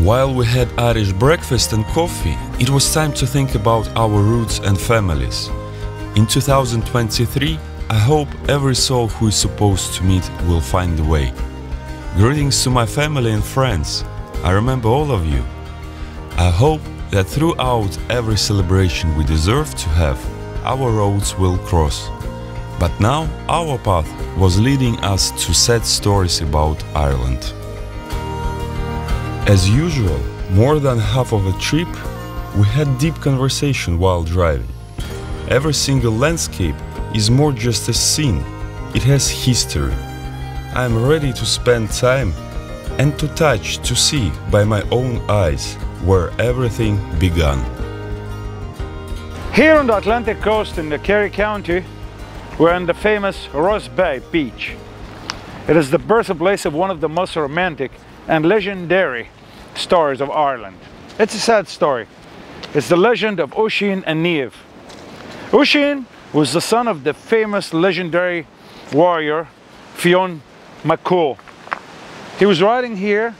While we had Irish breakfast and coffee, it was time to think about our roots and families. In 2023, I hope every soul who is supposed to meet will find the way. Greetings to my family and friends. I remember all of you. I hope that throughout every celebration we deserve to have, our roads will cross. But now our path was leading us to sad stories about Ireland. As usual, more than half of the trip, we had deep conversation while driving. Every single landscape is more just a scene, it has history. I am ready to spend time and to touch, to see by my own eyes where everything began. Here on the Atlantic coast in the Hary County, we're on the famous Ross Bay beach. It is the birthplace of one of the most romantic and legendary stories of Ireland. It's a sad story. It's the legend of Oisin and Niamh. Oisin was the son of the famous legendary warrior Fionn McCool. He was riding here,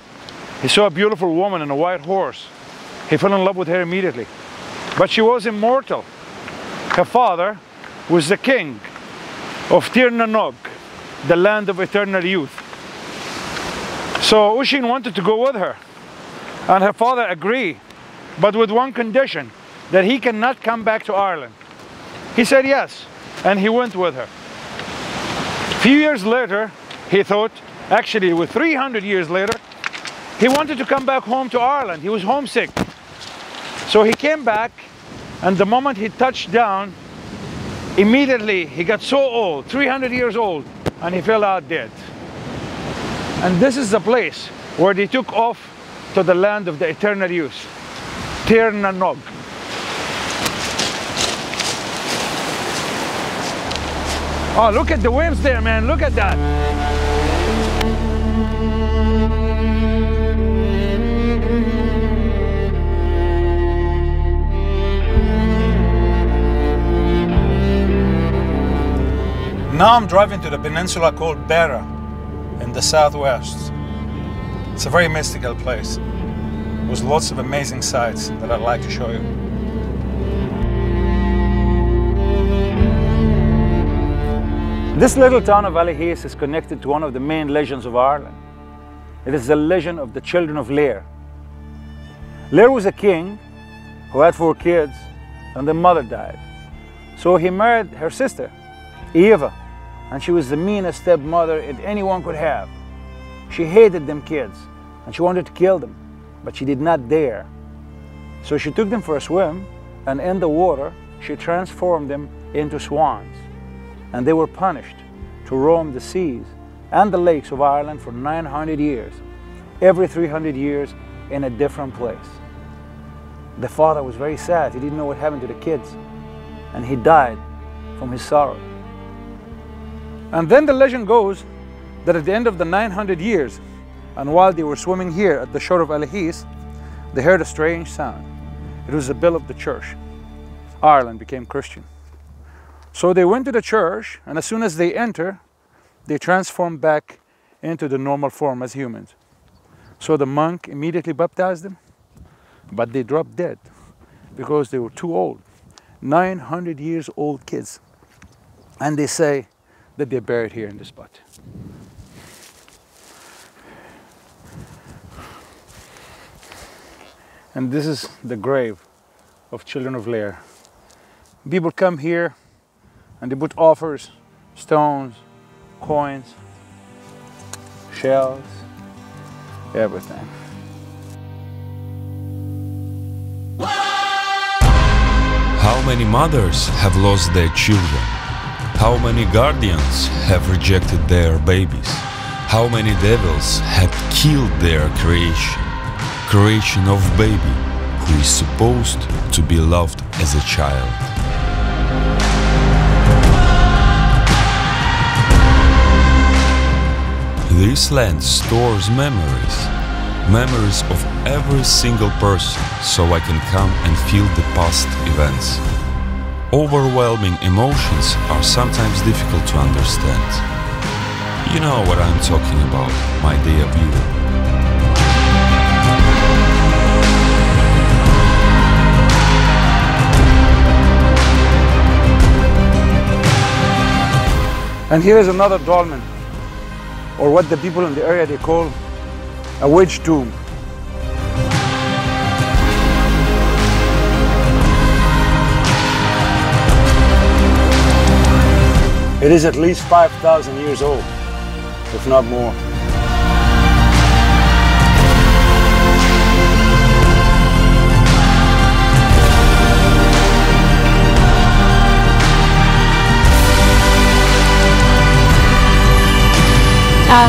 he saw a beautiful woman on a white horse. He fell in love with her immediately. But she was immortal. Her father was the king of Tir na Nog, the land of eternal youth. So Oisin wanted to go with her, and her father agreed, but with one condition, that he cannot come back to Ireland. He said yes, and he went with her. A few years later, he thought, actually with 300 years later, he wanted to come back home to Ireland. He was homesick. So he came back, and the moment he touched down, immediately he got so old, 300 years old, and he fell out dead. And this is the place where they took off to the land of the eternal youth, Tir na Nog. Oh, look at the waves there, man, look at that. Now I'm driving to the peninsula called Beara in the southwest. It's a very mystical place with lots of amazing sights that I'd like to show you. This little town of Allihees is connected to one of the main legends of Ireland. It is the legend of the Children of Lir. Lir was a king who had 4 kids and the mother died. So he married her sister, Eva, and she was the meanest stepmother that anyone could have. She hated them kids and she wanted to kill them, but she did not dare. So she took them for a swim, and in the water she transformed them into swans. And they were punished to roam the seas and the lakes of Ireland for 900 years, every 300 years in a different place. The father was very sad. He didn't know what happened to the kids, and he died from his sorrow. And then the legend goes that at the end of the 900 years, and while they were swimming here at the shore of Allihees, they heard a strange sound. It was the bell of the church. Ireland became Christian. So they went to the church, and as soon as they enter, they transformed back into the normal form as humans. So the monk immediately baptized them, but they dropped dead because they were too old. 900 years old kids. And they say that they're buried here in this spot. And this is the grave of Children of Lir. People come here and they put offers, stones, coins, shells, everything. How many mothers have lost their children? How many guardians have rejected their babies? How many devils have killed their creation of baby who is supposed to be loved as a child? This land stores memories of every single person, so I can come and feel the past events. Overwhelming emotions are sometimes difficult to understand. You know what I'm talking about, my dear viewer. And here is another dolmen, or what the people in the area they call a wedge tomb. It is at least 5,000 years old, if not more.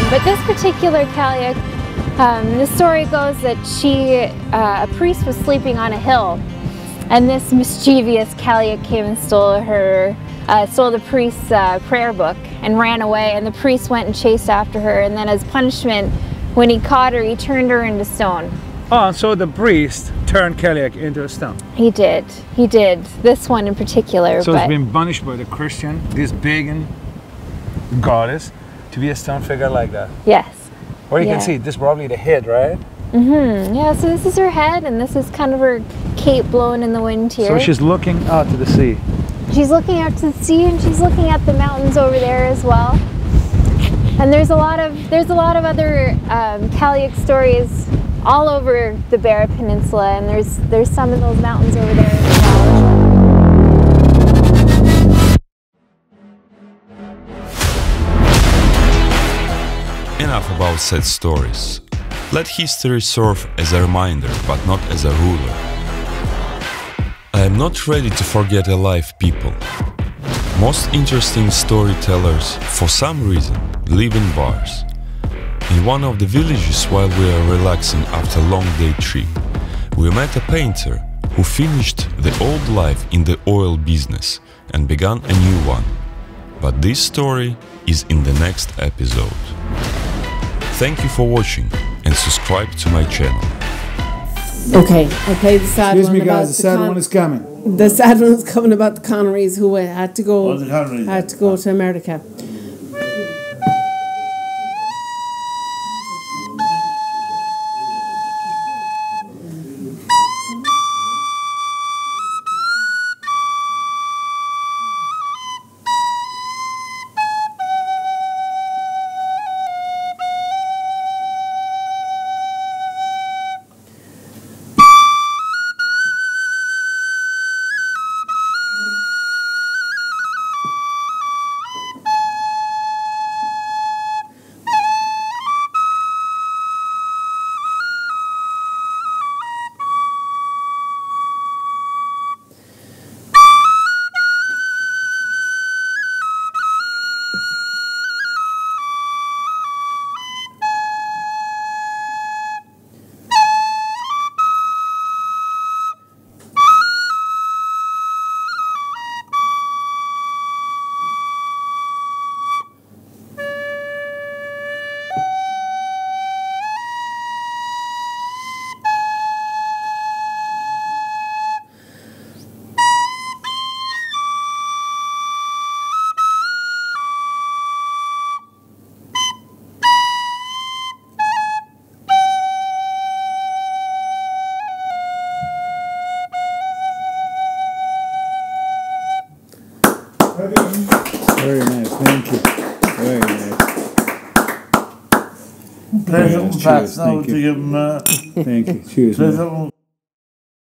But this particular Cailleach, the story goes that a priest was sleeping on a hill, and this mischievous Cailleach came and stole the priest's prayer book and ran away, and the priest went and chased after her, and then as punishment, when he caught her, he turned her into stone. Oh, and so the priest turned Cailleach into a stone. He did, this one in particular. So it's been punished by the Christian, this pagan goddess, to be a stone figure like that. Yes. Well, you can see, this is probably the head, right? Mm-hmm. Yeah, so this is her head, and this is kind of her cape blowing in the wind here. So she's looking out to the sea. She's looking out to the sea, and she's looking at the mountains over there as well. And there's a lot of other Cailleach stories all over the Beara Peninsula, and there's some in those mountains over there as well. Enough about sad stories. Let history serve as a reminder, but not as a ruler. I am not ready to forget alive people. Most interesting storytellers, for some reason, live in bars. In one of the villages while we were relaxing after a long day trip, we met a painter who finished the old life in the oil business and began a new one. But this story is in the next episode. Thank you for watching and subscribe to my channel. Okay, I played the sad one. Excuse me guys, the sad one is coming. The sad one is coming about the Connerys who had to go to America. Very nice, thank you. Very nice. Pleasant facts now to give them. Thank you. Cheers.